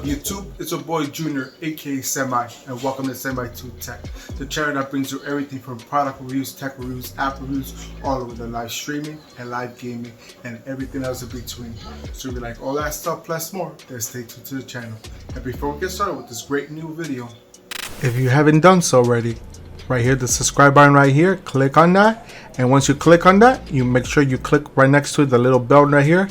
YouTube? It's your boy Junior, aka Semi, and welcome to Semi2 Tech, the channel that brings you everything from product reviews, tech reviews, app reviews, all over the live streaming and live gaming and everything else in between. So if you like all that stuff plus more, then stay tuned to the channel. And before we get started with this great new video, if you haven't done so already, right here, the subscribe button right here, click on that, and once you click on that, you make sure you click right next to it, the little bell right here.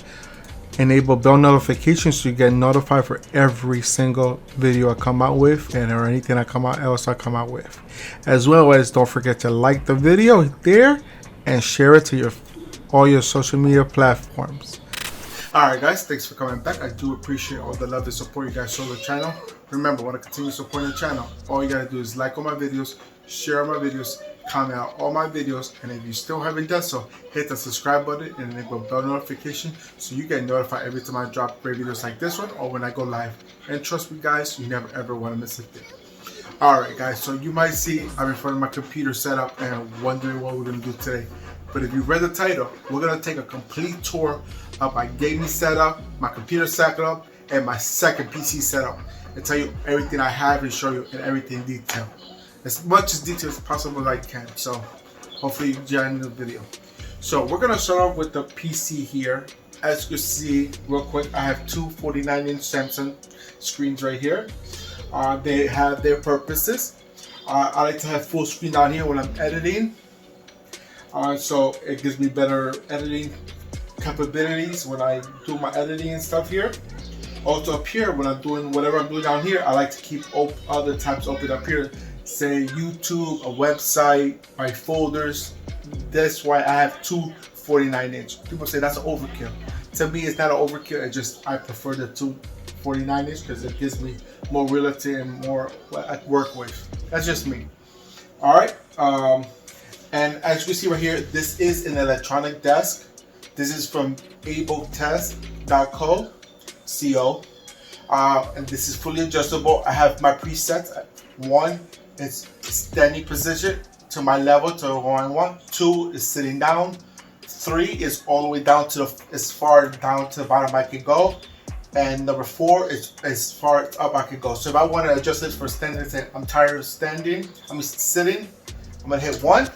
Enable bell notifications so you get notified for every single video I come out with and or anything I come out with. As well as don't forget to like the video there and share it to all your social media platforms. Alright guys, thanks for coming back. I do appreciate all the love and support you guys show the channel. Remember, want to continue supporting the channel, all you gotta do is like all my videos, share my videos, comment out all my videos, and if you still haven't done so, hit the subscribe button and enable bell notification so you get notified every time I drop great videos like this one or when I go live. And trust me guys, you never ever want to miss a thing. Alright guys, so you might see I'm in front of my computer setup and wondering what we're going to do today. But if you read the title, we're going to take a complete tour of my gaming setup, my computer setup, and my second PC setup, and tell you everything I have and show you in everything detail. As much as detail as possible as I can. So hopefully you enjoy the video. So we're gonna start off with the PC here. As you can see real quick, I have two 49-inch Samsung screens right here. They have their purposes. I like to have full screen down here when I'm editing. So it gives me better editing capabilities when I do my editing and stuff here. Also up here, when I'm doing whatever I'm doing down here, I like to keep other tabs open up here. Say YouTube, a website, my folders. That's why I have two 49-inch. People say that's an overkill. To me, it's not an overkill. It's just I prefer the two 49-inch because it gives me more reality and more I work with. That's just me. All right. And as you can see right here, this is an electronic desk. This is from abletest.co. And this is fully adjustable. I have my presets. One is standing position to my level to where I want. 2 is sitting down. 3 is all the way down to as far down to the bottom I can go. And number 4 is as far up I can go. So if I want to adjust it for standing, say I'm tired of standing, sitting, I'm gonna hit 1,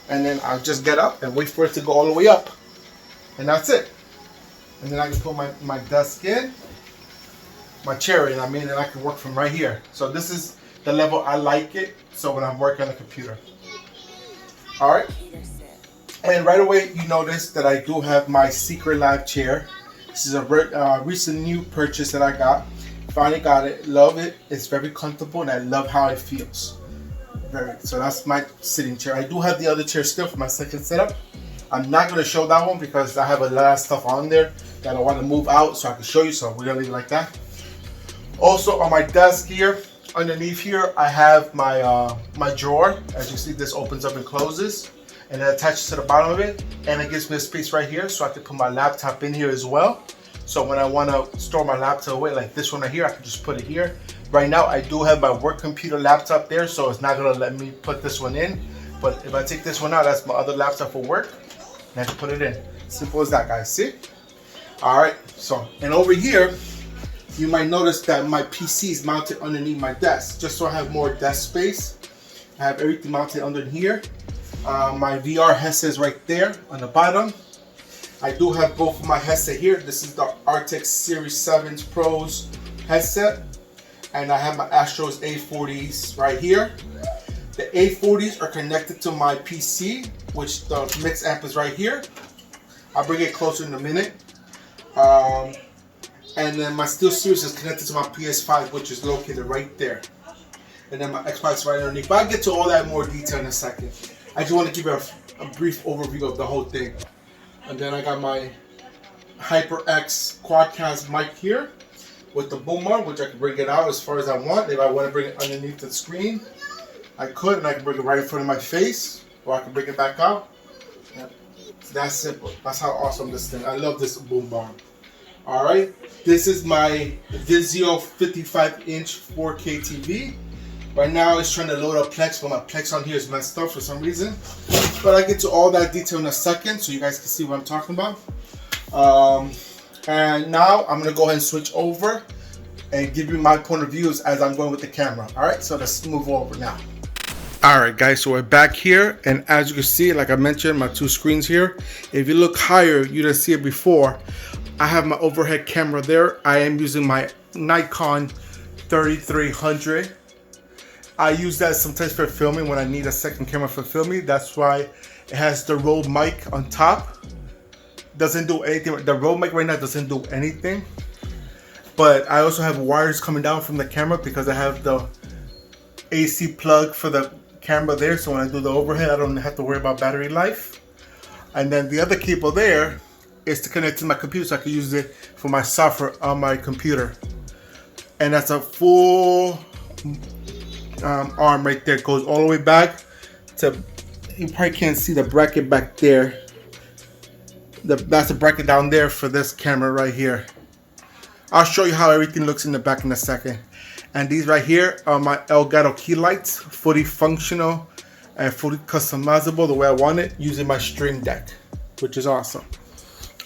and then I'll just get up and wait for it to go all the way up, and that's it. And then I can put my desk in, my chair in, and I can work from right here. So this is the level I like it, so when I'm working on the computer. Alright, and right away you notice that I do have my Secret Lab chair. This is a recent new purchase that I got. Finally got it, love it. It's very comfortable and I love how it feels. So that's my sitting chair. I do have the other chair still for my second setup. I'm not going to show that one because I have a lot of stuff on there that I want to move out so I can show you, so we're going to leave it like that. Also on my desk here, underneath here, I have my my drawer. As you see, this opens up and closes, and it attaches to the bottom of it, and it gives me a space right here so I can put my laptop in here as well. So when I want to store my laptop away, like this one right here, I can just put it here. Right now, I do have my work computer laptop there, so it's not going to let me put this one in. But if I take this one out, that's my other laptop for work, and I can put it in. Simple as that, guys. See? All right. So, and over here, you might notice that my PC is mounted underneath my desk, just so I have more desk space. I have everything mounted under here. My VR headset is right there on the bottom. I do have both of my headset here. This is the Arctic Series 7 Pros headset, and I have my Astros A40s right here. The A40s are connected to my PC, which the mix amp is right here. I'll bring it closer in a minute. And then my SteelSeries is connected to my PS5, which is located right there. And then my Xbox right underneath. But I'll get to all that in more detail in a second. I just want to give you a brief overview of the whole thing. And then I got my Hyperx Quadcast Mic here with the boom arm, which I can bring it out as far as I want. If I want to bring it underneath the screen, I could, and I can bring it right in front of my face, or I can bring it back out. It's that simple. That's how awesome this thing. I love this boom arm. Alright, this is my Vizio 55-inch 4K TV. Right now it's trying to load up Plex, but my Plex on here is messed up for some reason. But I get to all that detail in a second so you guys can see what I'm talking about. And now I'm going to go ahead and switch over and give you my point of views as I'm going with the camera. All right, so let's move over now. All right, guys, so we're back here, and as you can see, like I mentioned, my two screens here. If you look higher, you didn't see it before. I have my overhead camera there. I am using my Nikon 3300. I use that sometimes for filming when I need a second camera for filming. That's why it has the Rode mic on top. Doesn't do anything. The Rode mic right now doesn't do anything. But I also have wires coming down from the camera because I have the AC plug for the camera there. So when I do the overhead, I don't have to worry about battery life. And then the other cable there is to connect to my computer so I can use it for my software on my computer. And that's a full arm right there. It goes all the way back to, you probably can't see the bracket back there. That's the bracket down there for this camera right here. I'll show you how everything looks in the back in a second. And these right here are my Elgato key lights, fully functional and fully customizable the way I want it, using my Stream Deck, which is awesome.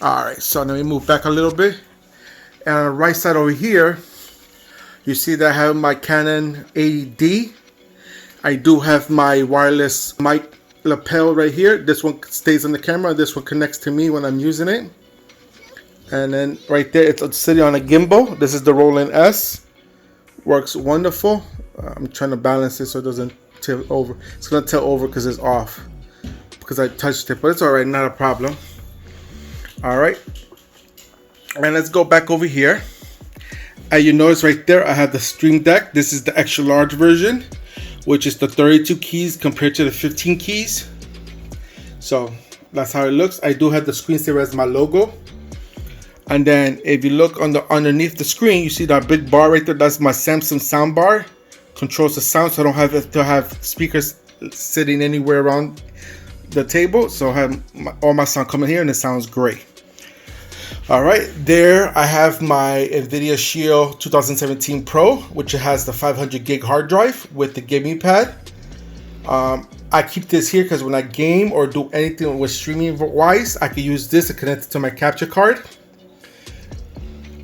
All right, so let me move back a little bit. And on the right side over here, you see that I have my Canon 80D. I do have my wireless mic lapel right here. This one stays on the camera. This one connects to me when I'm using it. And then right there, it's sitting on a gimbal. This is the Roland S. Works wonderful. I'm trying to balance it so it doesn't tilt over. It's gonna tilt over because it's off, because I touched it, but it's all right, not a problem. All right, and let's go back over here. And you notice right there, I have the Stream Deck. This is the extra large version, which is the 32 keys compared to the 15 keys. So that's how it looks. I do have the screensaver as my logo. And then if you look underneath the screen, you see that big bar right there. That's my Samsung sound bar. Controls the sound, so I don't have to have speakers sitting anywhere around the table. So I have all my sound coming here, and it sounds great. All right, there I have my Nvidia Shield 2017 Pro, which has the 500 gig hard drive with the gaming pad. I keep this here because when I game or do anything with streaming wise, I can use this to connect it to my capture card.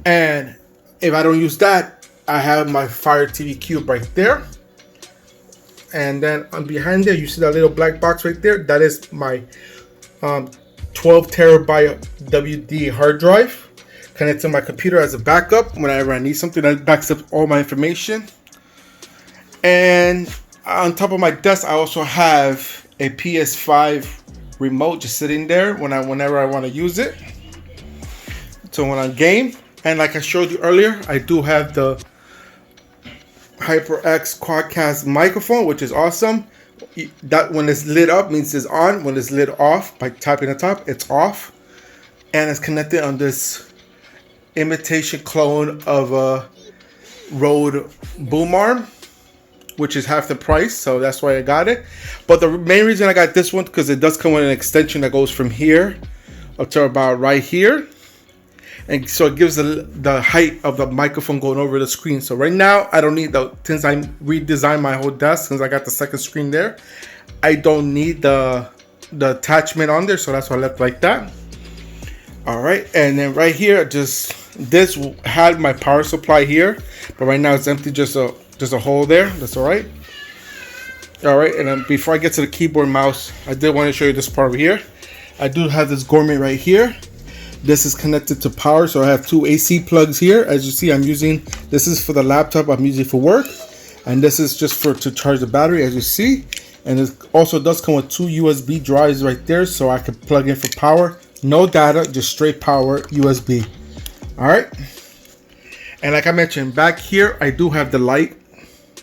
And if I don't use that, I have my Fire TV Cube right there. And then on behind there, you see that little black box right there. That is my 12 terabyte WD hard drive. Connect to my computer as a backup whenever I need something that backs up all my information. And on top of my desk, I also have a PS5 remote just sitting there whenever I want to use it. So when I game. And like I showed you earlier, I do have the Hyperx Quadcast microphone, which is awesome. That when it's lit up means it's on. When it's lit off, by tapping the top, it's off. And it's connected on this imitation clone of a Rode boom arm, which is half the price. So that's why I got it. But the main reason I got this one, because it does come with an extension that goes from here up to about right here. And so it gives the height of the microphone going over the screen. So right now, I don't need since I redesigned my whole desk, since I got the second screen there, I don't need the attachment on there. So that's why I left like that. All right. And then right here, this had my power supply here, but right now it's empty, just a hole there. That's all right. All right. And then before I get to the keyboard mouse, I did want to show you this part over here. I do have this Gourmet right here. This is connected to power, so I have two AC plugs here. As you see, this is for the laptop I'm using for work, and this is just to charge the battery, as you see. And it also does come with two USB drives right there, so I can plug in for power. No data, just straight power USB. All right. And like I mentioned, back here, I do have the light.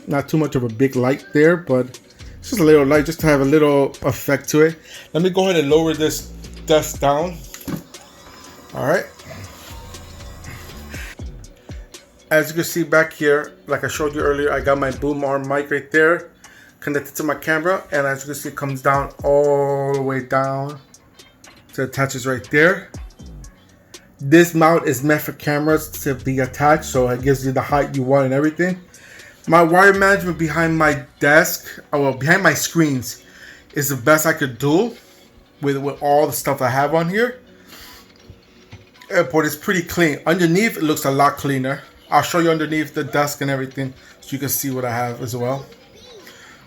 Not too much of a big light there, but it's just a little light just to have a little effect to it. Let me go ahead and lower this desk down. All right. As you can see back here, like I showed you earlier, I got my boom arm mic right there connected to my camera, and as you can see, it comes down all the way down, so it attaches right there. This mount is meant for cameras to be attached, so it gives you the height you want and everything. My wire management behind my desk, behind my screens, is the best I could do with all the stuff I have on here. But it's pretty clean. Underneath, it looks a lot cleaner. I'll show you underneath the desk and everything so you can see what I have as well.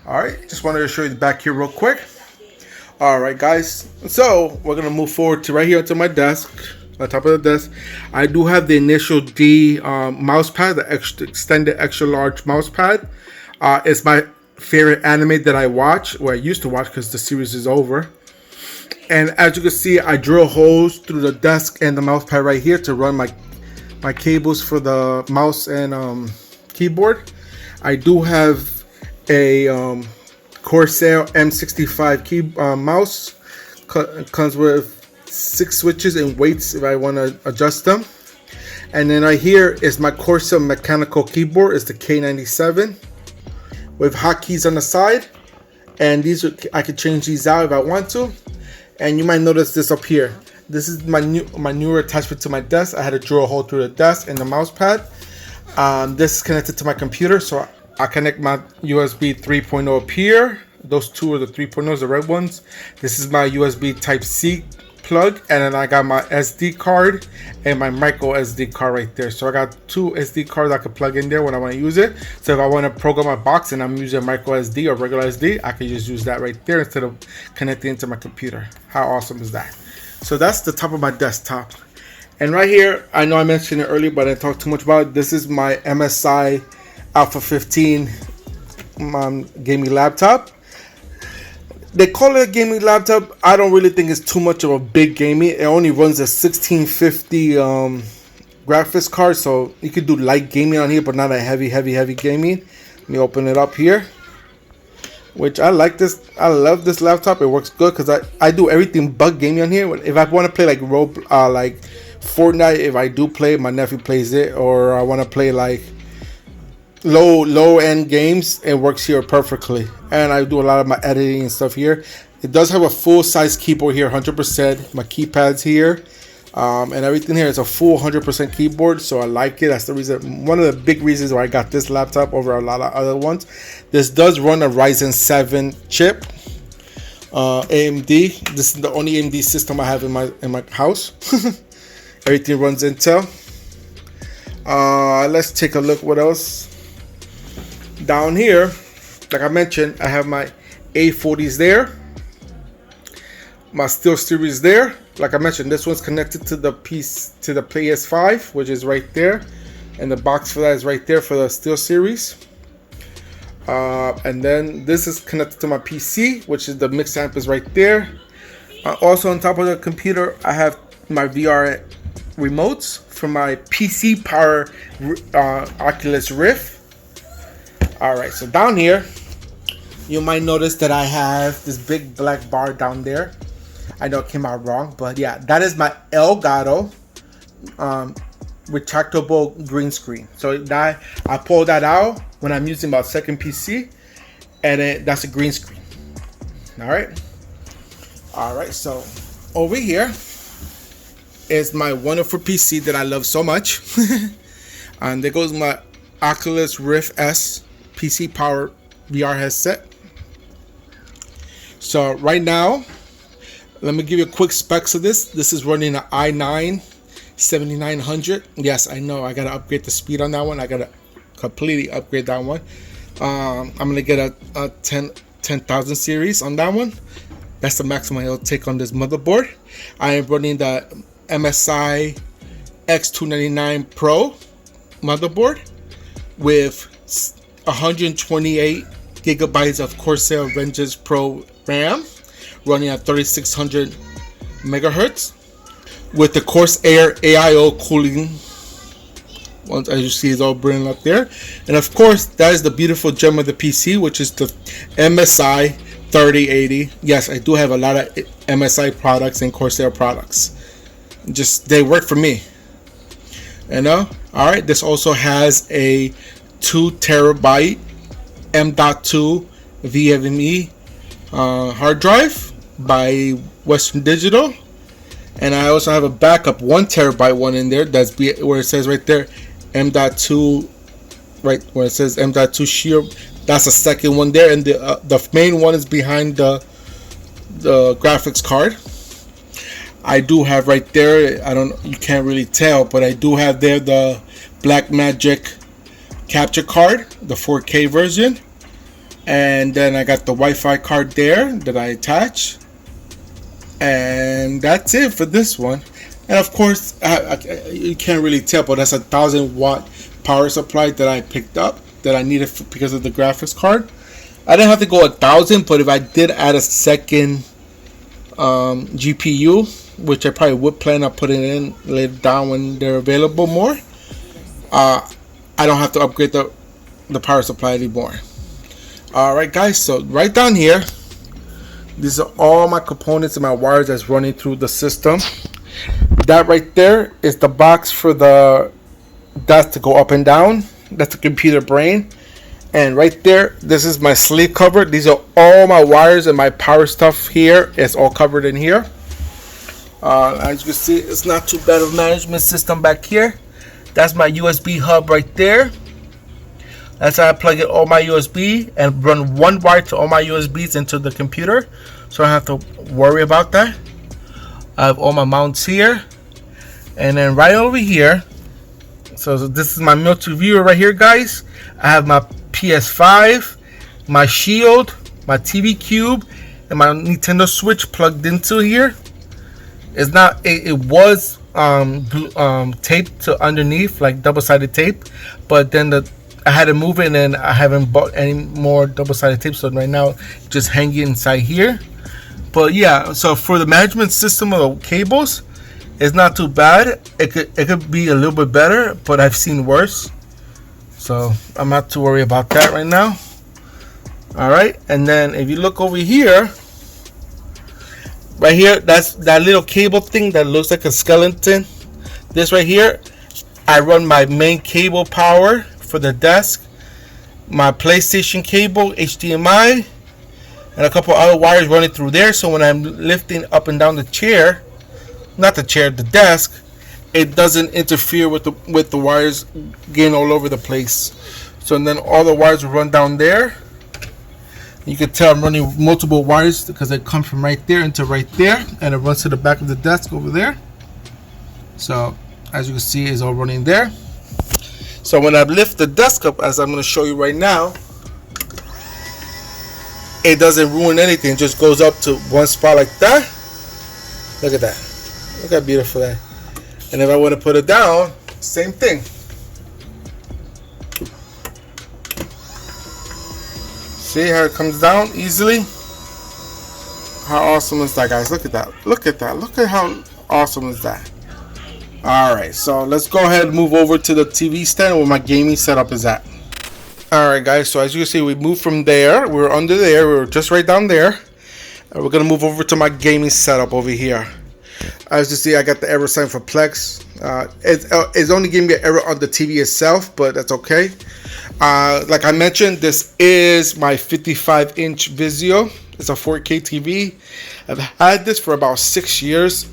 Alright, just wanted to show you the back here real quick. Alright guys, so we're gonna move forward to right here to my desk, on top of the desk. I do have the Initial D mouse pad, the extended extra large mouse pad. It's my favorite anime that I watch, or I used to watch because the series is over. And as you can see, I drill holes through the desk and the mouse pad right here to run my cables for the mouse and keyboard. I do have a Corsair M65 mouse. Comes with 6 switches and weights if I want to adjust them. And then right here is my Corsair mechanical keyboard. It's the K97 with hotkeys on the side. And these are, I could change these out if I want to. And you might notice this up here. This is my newer attachment to my desk. I had to drill a hole through the desk and the mouse pad. This is connected to my computer, so I connect my USB 3.0 up here. Those two are the 3.0s, the red ones. This is my USB Type-C plug, and then I got my SD card and my micro SD card right there. So I got 2 SD cards I could plug in there when I want to use it. So if I want to program my box and I'm using micro SD or regular SD, I can just use that right there instead of connecting into my computer. How awesome is that? So that's the top of my desktop. And right here, I know I mentioned it earlier, but I didn't talk too much about it. This is my MSI Alpha 15 gaming laptop. They call it a gaming laptop. I don't really think it's too much of a big gaming. It only runs a 1650 graphics card, so you could do light gaming on here, but not a heavy gaming. Let me open it up here. Which I like this. I love this laptop. It works good because I do everything but gaming on here. If I want to play like like Fortnite, if I do play, my nephew plays it, or I want to play like low end games, it works here perfectly. And I do a lot of my editing and stuff here. It does have a full size keyboard here, 100%. My keypads here, and everything here is a full 100% keyboard, so I like it. That's the reason, one of the big reasons why I got this laptop over a lot of other ones. This does run a Ryzen 7 chip, AMD. This is the only AMD system I have in my house. Everything runs Intel. Let's take a look what else. Down here, like I mentioned, I have my A40s there, my SteelSeries there. Like I mentioned, this one's connected to the PS5, which is right there, and the box for that is right there for the SteelSeries. And then this is connected to my PC, which is the mix amp is right there. Also on top of the computer, I have my VR remotes for my PC power Oculus Rift. Alright, so down here, you might notice that I have this big black bar down there. I know it came out wrong, but yeah, that is my Elgato retractable green screen. So that I pull that out when I'm using my second PC, and that's a green screen. Alright, so over here is my wonderful PC that I love so much. And there goes my Oculus Rift S PC power VR headset. So right now, let me give you a quick specs of this. This is running an i9 7900. Yes, I know I gotta upgrade the speed on that one. I gotta completely upgrade that one. I'm gonna get a 10,000 series on that one. That's the maximum it'll take on this motherboard. I am running the MSI X299 Pro motherboard with 128 gigabytes of Corsair Vengeance Pro RAM, running at 3600 megahertz, with the Corsair AIO cooling. Once, as you see, it's all brilliant up there. And of course, that is the beautiful gem of the PC, which is the MSI 3080. Yes, I do have a lot of MSI products and Corsair products. Just, they work for me. You know? Alright, this also has a 2 terabyte M.2 VMe hard drive by Western Digital. And I also have a backup 1 terabyte one in there. That's where it says right there M.2, right where it says M.2 Shield. That's the second one there, and the main one is behind the graphics card. I do have right there, you can't really tell, but I do have there the Blackmagic capture card, the 4K version, and then I got the Wi-Fi card there that I attach, and that's it for this one. And of course, you can't really tell, but that's a 1,000-watt power supply that I picked up that I needed because of the graphics card. I didn't have to go 1,000, but if I did add a second GPU, which I probably would plan on putting in later down when they're available more, I don't have to upgrade the power supply anymore. Alright guys, so right down here, these are all my components and my wires that's running through the system. That right there is the box for the desk to go up and down. That's the computer brain. And right there, this is my sleeve cover. These are all my wires and my power stuff here. It's all covered in here. As you can see, it's not too bad of a management system back here. That's my USB hub right there. That's how I plug in all my USB and run one wire to all my USBs into the computer, so I don't have to worry about that. I have all my mounts here, and then right over here, so this is my multi viewer right here, guys. I have my PS5, my Shield, my TV Cube, and my Nintendo Switch plugged into here. It's not. It was taped to underneath, like double-sided tape, but then I had to move it, and I haven't bought any more double-sided tape, so right now just hanging inside here. But yeah, so for the management system of cables, it's not too bad. It could be a little bit better, but I've seen worse, so I'm not too worried about that right now. All right, and then if you look over here, right here, that's that little cable thing that looks like a skeleton. This right here, I run my main cable power for the desk, my PlayStation cable, HDMI, and a couple other wires running through there. So when I'm lifting up and down the chair, not the chair, the desk, it doesn't interfere with the wires getting all over the place. So then all the wires will run down there. You can tell I'm running multiple wires because they come from right there into right there, and it runs to the back of the desk over there. So as you can see, it's all running there. So when I lift the desk up, as I'm going to show you right now, it doesn't ruin anything. It just goes up to one spot like that. Look at that. Look how beautiful that. And if I want to put it down, same thing. See how it comes down easily? How awesome is that, guys? Look at that. Look at that. Look at how awesome is that. Alright, so let's go ahead and move over to the TV stand where my gaming setup is at. Alright guys, so as you can see, we moved from there. We were under there. We were just right down there. And we're going to move over to my gaming setup over here. As you see, I got the error sign for Plex. It's only giving me an error on the TV itself, but that's okay. Like I mentioned, this is my 55-inch Vizio. It's a 4K TV. I've had this for about 6 years.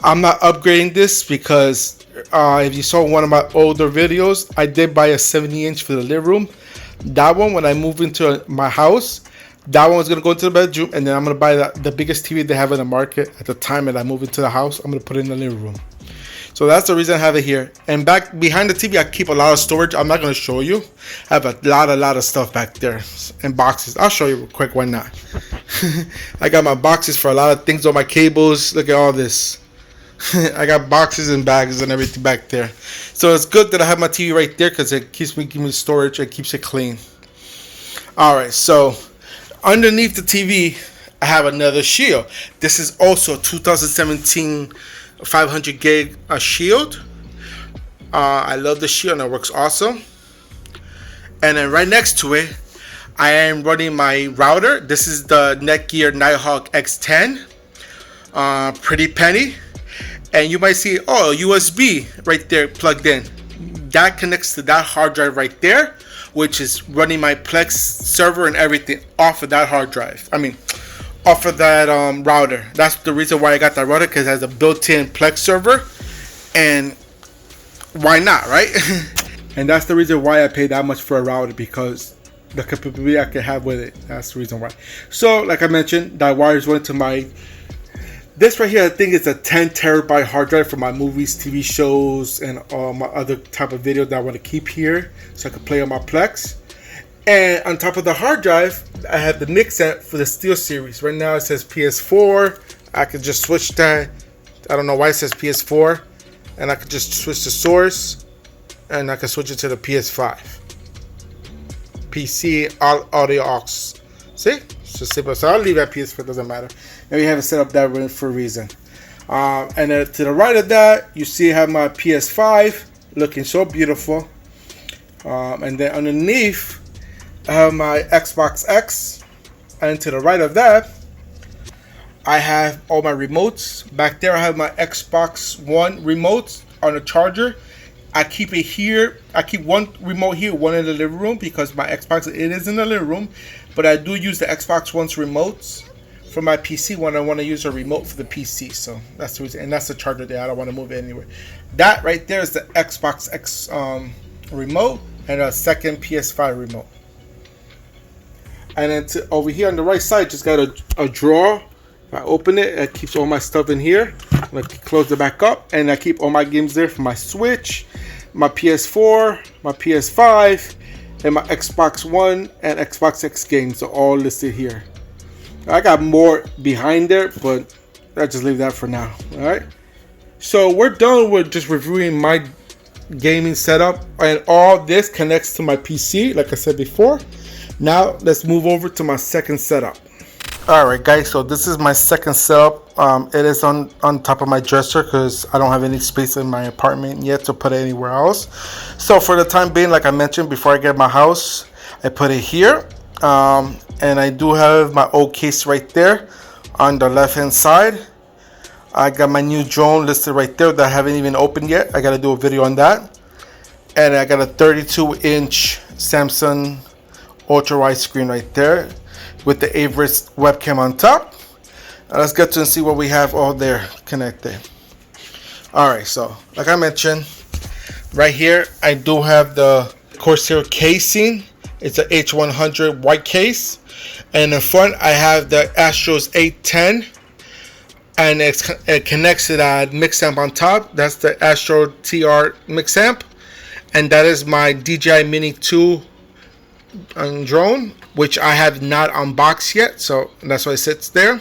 I'm not upgrading this because if you saw one of my older videos, I did buy a 70-inch for the living room. That one, when I move into my house, that one was going to go into the bedroom, and then I'm going to buy the biggest TV they have in the market at the time that I move into the house. I'm going to put it in the living room. So that's the reason I have it here. And back behind the TV, I keep a lot of storage. I'm not going to show you. I have a lot of stuff back there and boxes. I'll show you real quick. Why not? I got my boxes for a lot of things on my cables. Look at all this. I got boxes and bags and everything back there. So it's good that I have my TV right there because it keeps me giving me storage. It keeps it clean. All right, so underneath the TV, I have another Shield. This is also 2017 500 gig Shield. I love the Shield and it works awesome. And then right next to it, I am running my router. This is the Netgear Nighthawk X10. Pretty penny. And you might see, oh, USB right there plugged in. That connects to that hard drive right there, which is running my Plex server and everything off of that hard drive. I mean, off of that router. That's the reason why I got that router, because it has a built-in Plex server. And why not, right? And that's the reason why I paid that much for a router, because the capability I can have with it. That's the reason why. So, like I mentioned, that wires went to my This right here, I think it's a 10 terabyte hard drive for my movies, TV shows, and all my other type of video that I want to keep here so I can play on my Plex. And on top of the hard drive, I have the mix set for the Steel series. Right now it says PS4. I could just switch that. I don't know why it says PS4. And I could just switch the source. And I can switch it to the PS5. PC audio aux. See? It's just simple. So I'll leave at PS4, doesn't matter. And we have it set up that way for a reason. And then to the right of that, you see I have my PS5 looking so beautiful. And then underneath, I have my Xbox X. And to the right of that, I have all my remotes. Back there, I have my Xbox One remotes on a charger. I keep it here. I keep one remote here, one in the living room because my Xbox, it is in the living room. But I do use the Xbox One's remotes for my PC when I want to use a remote for the PC. So that's the reason. And that's the charger there. I don't want to move it anywhere. That right there is the Xbox X remote and a second PS5 remote. And then over here on the right side, just got a drawer. If I open it, it keeps all my stuff in here. I'm going to close it back up. And I keep all my games there for my Switch, my PS4, my PS5, and my Xbox One and Xbox X games are all listed here. I got more behind there, but I'll just leave that for now. Alright. So we're done with just reviewing my gaming setup. And all this connects to my PC, like I said before. Now let's move over to my second setup. Alright guys, so this is my second setup. It is on top of my dresser because I don't have any space in my apartment yet to put it anywhere else. So for the time being, like I mentioned before I get my house, I put it here. And I do have my old case right there on the left hand side. I got my new drone listed right there that I haven't even opened yet. I got to do a video on that. And I got a 32-inch Samsung ultra wide screen right there with the Hyperx webcam on top. Let's get to and see what we have all there connected. Alright, so like I mentioned, right here I do have the Corsair Casing. It's a H100 white case. And in the front I have the Astros 810. And it connects to that mix amp on top. That's the Astro TR mix amp. And that is my DJI Mini 2 drone, which I have not unboxed yet, so that's why it sits there.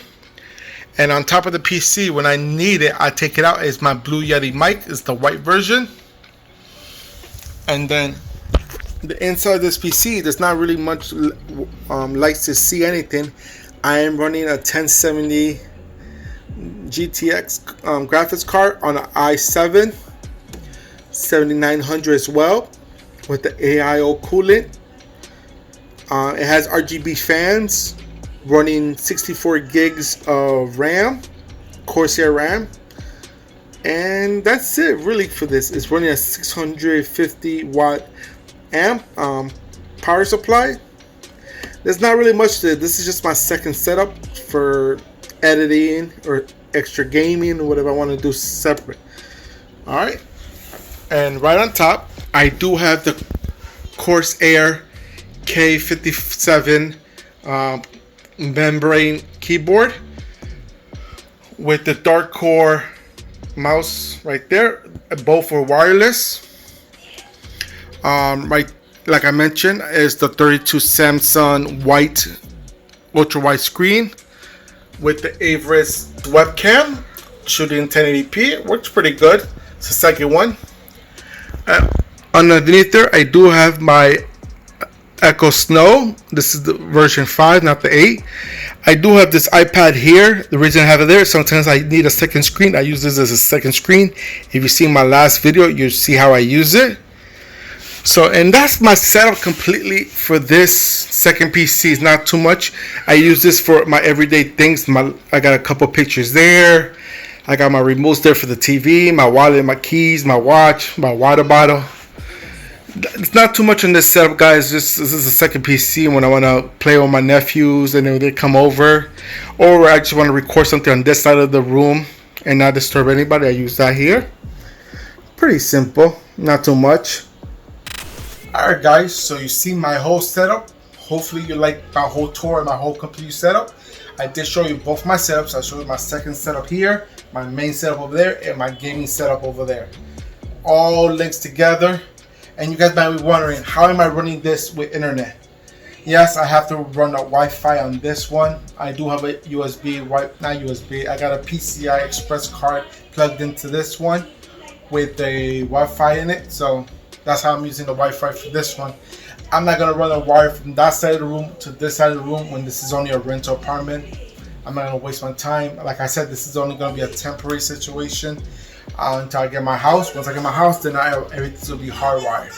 And on top of the PC, when I need it, I take it out. Is my blue Yeti mic. It's the white version. And then the inside of this PC, there's not really much lights to see anything. I am running a 1070 GTX graphics card on an i7 7900 as well with the AIO coolant. It has RGB fans, running 64 gigs of RAM, Corsair RAM, and that's it really for this. It's running a 650 watt amp power supply. There's not really much to it. This is just my second setup for editing or extra gaming or whatever I want to do separate. Alright, and right on top I do have the Corsair K57 membrane keyboard with the dark core mouse right there. Both are wireless. Right, like I mentioned, is the 32 Samsung white ultra wide screen with the Hyperx webcam shooting in 1080p. It works pretty good. It's the second one. Underneath there I do have my Echo Snow. This is the version 5, not the 8. I do have this iPad here. The reason I have it there, sometimes I need a second screen. I use this as a second screen. If you see my last video, you see how I use it. So, and that's my setup completely for this second PC. It's not too much. I use this for my everyday things. I got a couple pictures there. I got my remotes there for the TV, my wallet, my keys, my watch, my water bottle. It's not too much on this setup, guys. This is the second PC when I want to play with my nephews and then they come over, or I just want to record something on this side of the room and not disturb anybody. I use that here. Pretty simple, not too much. Alright guys, so you see my whole setup. hopefully you like my whole tour and my whole complete setup. I did show you both my setups. I showed you my second setup here, my main setup over there, and my gaming setup over there. All links together. And you guys might be wondering, how am I running this with internet? Yes, I have to run a Wi-Fi on this one. I do have a USB, not USB, I got a PCI Express card plugged into this one with a Wi-Fi in it. So that's how I'm using the Wi-Fi for this one. I'm not gonna run a wire from that side of the room to this side of the room when this is only a rental apartment. I'm not gonna waste my time. Like I said, this is only gonna be a temporary situation until I get my house. Once I get my house, then everything's gonna be hardwired.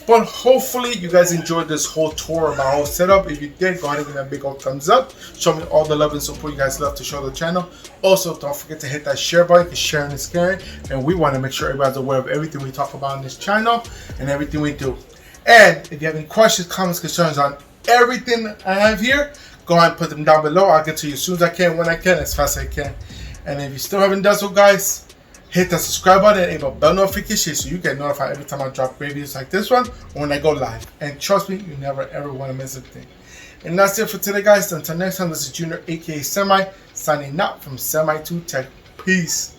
But hopefully you guys enjoyed this whole tour of my whole setup. If you did, go ahead and give me a big old thumbs up. Show me all the love and support you guys love to show the channel. Also, don't forget to hit that share button, because sharing is caring. And we want to make sure everybody's aware of everything we talk about on this channel and everything we do. And if you have any questions, comments, concerns on everything I have here, go ahead and put them down below. I'll get to you as soon as I can, when I can, as fast as I can. And if you still haven't done so, guys, hit the subscribe button and enable bell notifications so you get notified every time I drop great videos like this one or when I go live. And trust me, you never ever want to miss a thing. And that's it for today, guys. Until next time, this is Junior, aka Semi, signing out from Semi to Tech. Peace.